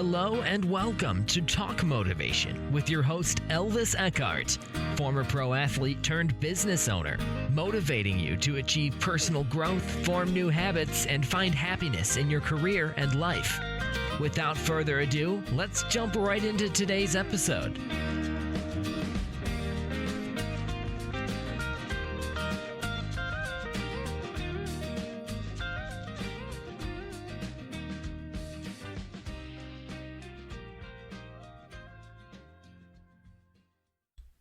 Hello and welcome to Talk Motivation with your host Elvis Eckardt, former pro athlete turned business owner, motivating you to achieve personal growth, form new habits, and find happiness in your career and life. Without further ado, let's jump right into today's episode.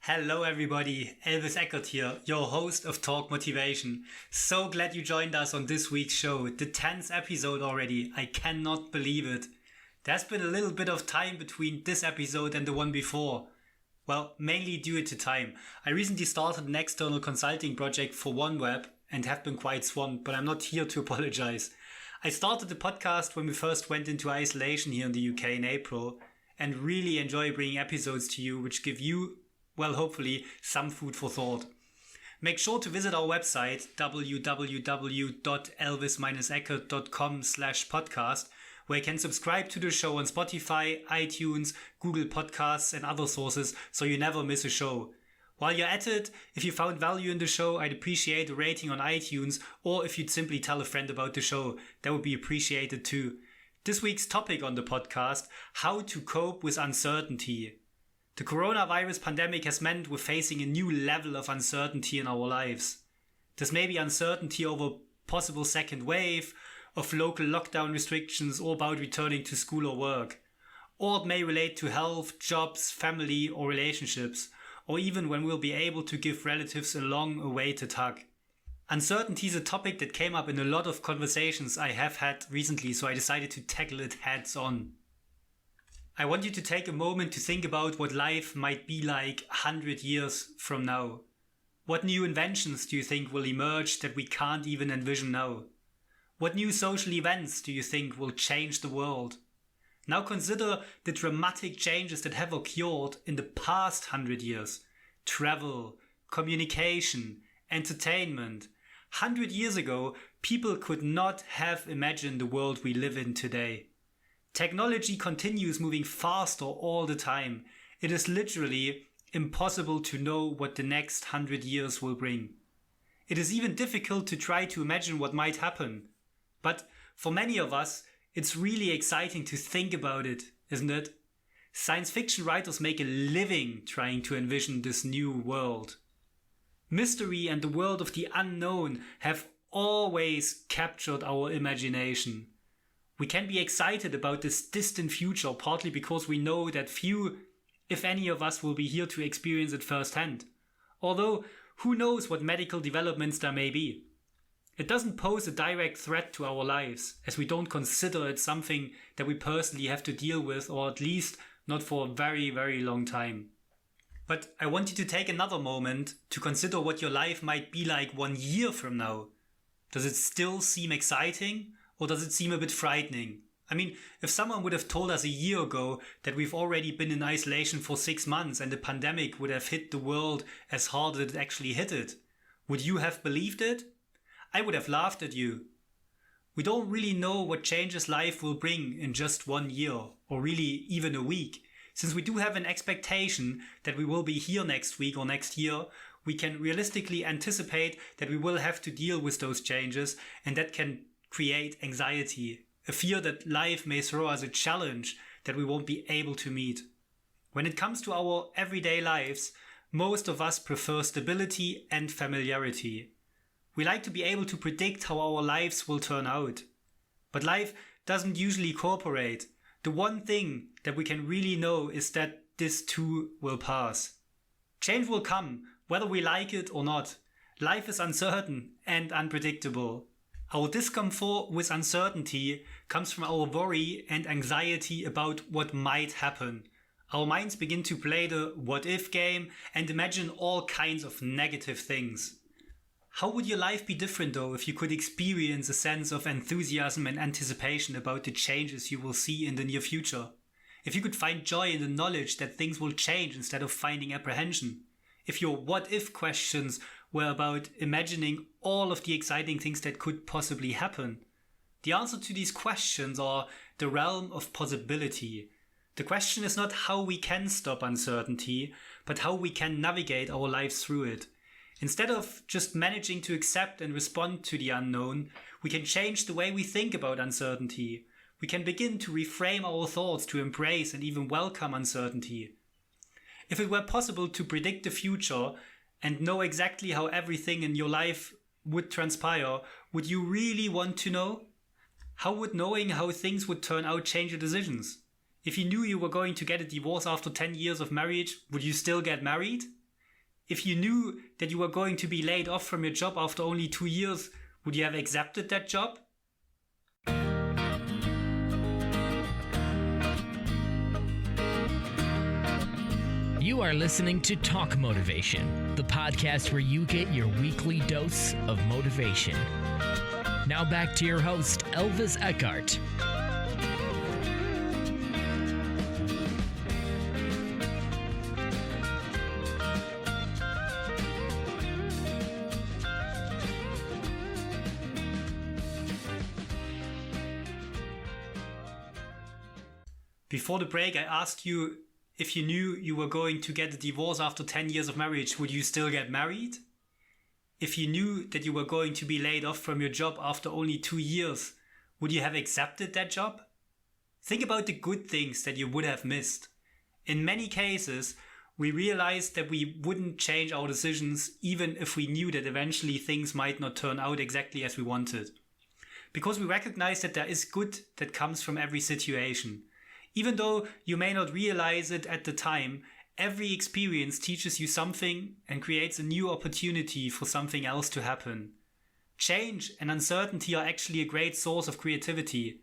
Hello everybody, Elvis Eckardt here, your host of Talk Motivation. So glad you joined us on this week's show, the 10th episode already. I cannot believe it. There's been a little bit of time between this episode and the one before. Well, mainly due to time. I recently started an external consulting project for OneWeb and have been quite swamped, but I'm not here to apologize. I started the podcast when we first went into isolation here in the UK in April and really enjoy bringing episodes to you which give you, well, hopefully, some food for thought. Make sure to visit our website, www.elvis-eckert.com/podcast, where you can subscribe to the show on Spotify, iTunes, Google Podcasts, and other sources so you never miss a show. While you're at it, if you found value in the show, I'd appreciate a rating on iTunes, or if you'd simply tell a friend about the show, that would be appreciated too. This week's topic on the podcast, how to cope with uncertainty. The coronavirus pandemic has meant we're facing a new level of uncertainty in our lives. This may be uncertainty over possible second wave, of local lockdown restrictions, or about returning to school or work. Or it may relate to health, jobs, family, or relationships, or even when we'll be able to give relatives a long-awaited hug. Uncertainty is a topic that came up in a lot of conversations I have had recently, so I decided to tackle it heads on. I want you to take a moment to think about what life might be like 100 years from now. What new inventions do you think will emerge that we can't even envision now? What new social events do you think will change the world? Now consider the dramatic changes that have occurred in the past 100 years. Travel, communication, entertainment. 100 years ago, people could not have imagined the world we live in today. Technology continues moving faster all the time. It is literally impossible to know what the next 100 years will bring. It is even difficult to try to imagine what might happen. But for many of us, it's really exciting to think about it, isn't it? Science fiction writers make a living trying to envision this new world. Mystery and the world of the unknown have always captured our imagination. We can be excited about this distant future partly because we know that few, if any of us, will be here to experience it firsthand. Although, who knows what medical developments there may be. It doesn't pose a direct threat to our lives, as we don't consider it something that we personally have to deal with, or at least not for a very, very long time. But I want you to take another moment to consider what your life might be like 1 year from now. Does it still seem exciting? Or does it seem a bit frightening? I mean, if someone would have told us a year ago that we've already been in isolation for 6 months and the pandemic would have hit the world as hard as it actually hit it, would you have believed it? I would have laughed at you. We don't really know what changes life will bring in just 1 year, or really even a week. Since we do have an expectation that we will be here next week or next year, we can realistically anticipate that we will have to deal with those changes, and that can create anxiety, a fear that life may throw us a challenge that we won't be able to meet. When it comes to our everyday lives, most of us prefer stability and familiarity. We like to be able to predict how our lives will turn out. But life doesn't usually cooperate. The one thing that we can really know is that this too will pass. Change will come, whether we like it or not. Life is uncertain and unpredictable. Our discomfort with uncertainty comes from our worry and anxiety about what might happen. Our minds begin to play the what-if game and imagine all kinds of negative things. How would your life be different though if you could experience a sense of enthusiasm and anticipation about the changes you will see in the near future? If you could find joy in the knowledge that things will change instead of finding apprehension? If your what-if questions were about imagining all of the exciting things that could possibly happen? The answer to these questions are the realm of possibility. The question is not how we can stop uncertainty, but how we can navigate our lives through it. Instead of just managing to accept and respond to the unknown, we can change the way we think about uncertainty. We can begin to reframe our thoughts to embrace and even welcome uncertainty. If it were possible to predict the future and know exactly how everything in your life would transpire, would you really want to know? How would knowing how things would turn out change your decisions? If you knew you were going to get a divorce after 10 years of marriage, would you still get married? If you knew that you were going to be laid off from your job after only 2 years, would you have accepted that job? You are listening to Talk Motivation, the podcast where you get your weekly dose of motivation. Now back to your host, Elvis Eckardt. Before the break, I asked you if you knew you were going to get a divorce after 10 years of marriage, would you still get married? If you knew that you were going to be laid off from your job after only 2 years, would you have accepted that job? Think about the good things that you would have missed. In many cases, we realized that we wouldn't change our decisions even if we knew that eventually things might not turn out exactly as we wanted. Because we recognize that there is good that comes from every situation. Even though you may not realize it at the time, every experience teaches you something and creates a new opportunity for something else to happen. Change and uncertainty are actually a great source of creativity.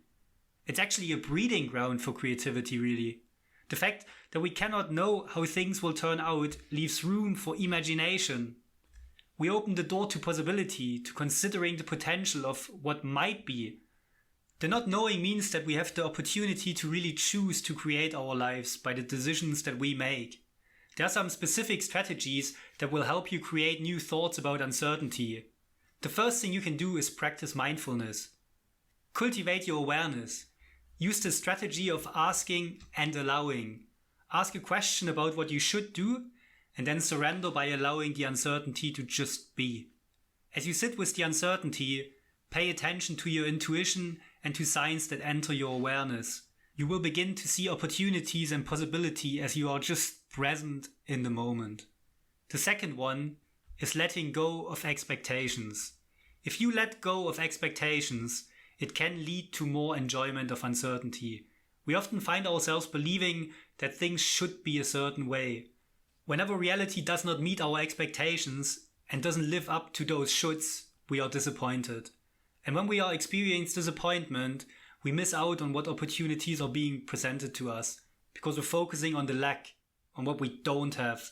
It's actually a breeding ground for creativity, really. The fact that we cannot know how things will turn out leaves room for imagination. We open the door to possibility, to considering the potential of what might be. The not knowing means that we have the opportunity to really choose to create our lives by the decisions that we make. There are some specific strategies that will help you create new thoughts about uncertainty. The first thing you can do is practice mindfulness. Cultivate your awareness. Use the strategy of asking and allowing. Ask a question about what you should do and then surrender by allowing the uncertainty to just be. As you sit with the uncertainty, pay attention to your intuition and to signs that enter your awareness. You will begin to see opportunities and possibility as you are just present in the moment. The second one is letting go of expectations. If you let go of expectations, it can lead to more enjoyment of uncertainty. We often find ourselves believing that things should be a certain way. Whenever reality does not meet our expectations and doesn't live up to those shoulds, we are disappointed. And when we are experiencing disappointment, we miss out on what opportunities are being presented to us because we're focusing on the lack, on what we don't have.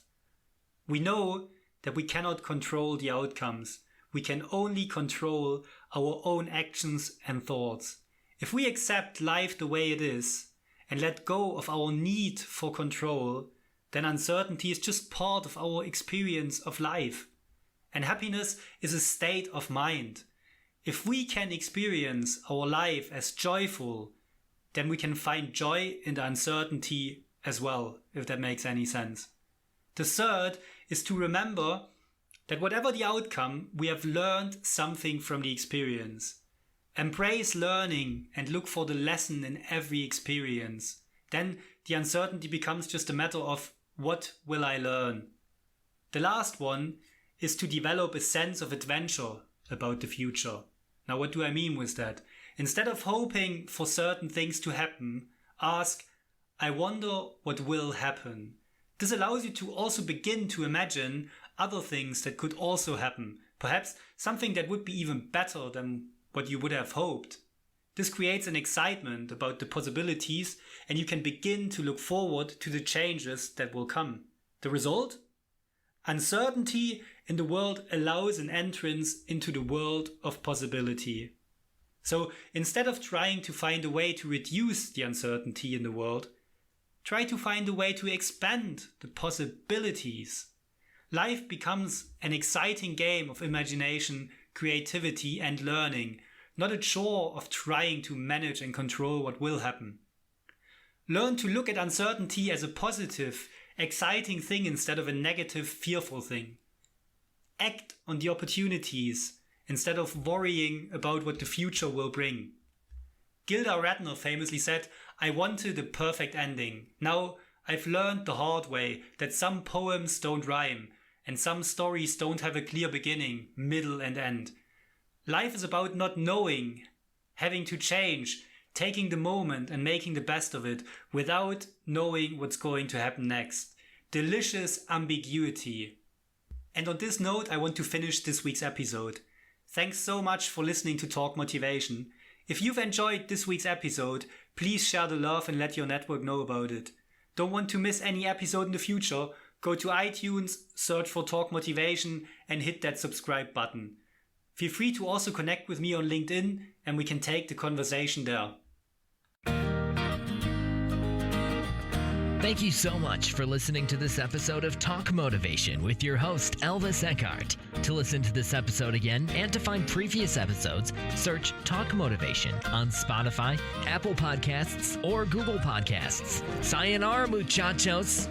We know that we cannot control the outcomes. We can only control our own actions and thoughts. If we accept life the way it is and let go of our need for control, then uncertainty is just part of our experience of life. And happiness is a state of mind. If we can experience our life as joyful, then we can find joy in the uncertainty as well, if that makes any sense. The third is to remember that whatever the outcome, we have learned something from the experience. Embrace learning and look for the lesson in every experience. Then the uncertainty becomes just a matter of what will I learn? The last one is to develop a sense of adventure about the future. Now, what do I mean with that? Instead of hoping for certain things to happen, ask, I wonder what will happen. This allows you to also begin to imagine other things that could also happen. Perhaps something that would be even better than what you would have hoped. This creates an excitement about the possibilities, and you can begin to look forward to the changes that will come. The result? Uncertainty in the world allows an entrance into the world of possibility. So instead of trying to find a way to reduce the uncertainty in the world, try to find a way to expand the possibilities. Life becomes an exciting game of imagination, creativity and learning. not a chore of trying to manage and control what will happen. Learn to look at uncertainty as a positive, exciting thing instead of a negative, fearful thing. Act on the opportunities instead of worrying about what the future will bring. Gilda Radner famously said, "I wanted a perfect ending. Now I've learned the hard way that some poems don't rhyme and some stories don't have a clear beginning, middle and end. Life is about not knowing, having to change, taking the moment and making the best of it without knowing what's going to happen next. Delicious ambiguity." And on this note, I want to finish this week's episode. Thanks so much for listening to Talk Motivation. If you've enjoyed this week's episode, please share the love and let your network know about it. Don't want to miss any episode in the future? Go to iTunes, search for Talk Motivation and hit that subscribe button. Feel free to also connect with me on LinkedIn and we can take the conversation there. Thank you so much for listening to this episode of Talk Motivation with your host, Elvis Eckardt. To listen to this episode again and to find previous episodes, search Talk Motivation on Spotify, Apple Podcasts, or Google Podcasts. Sayonara, muchachos!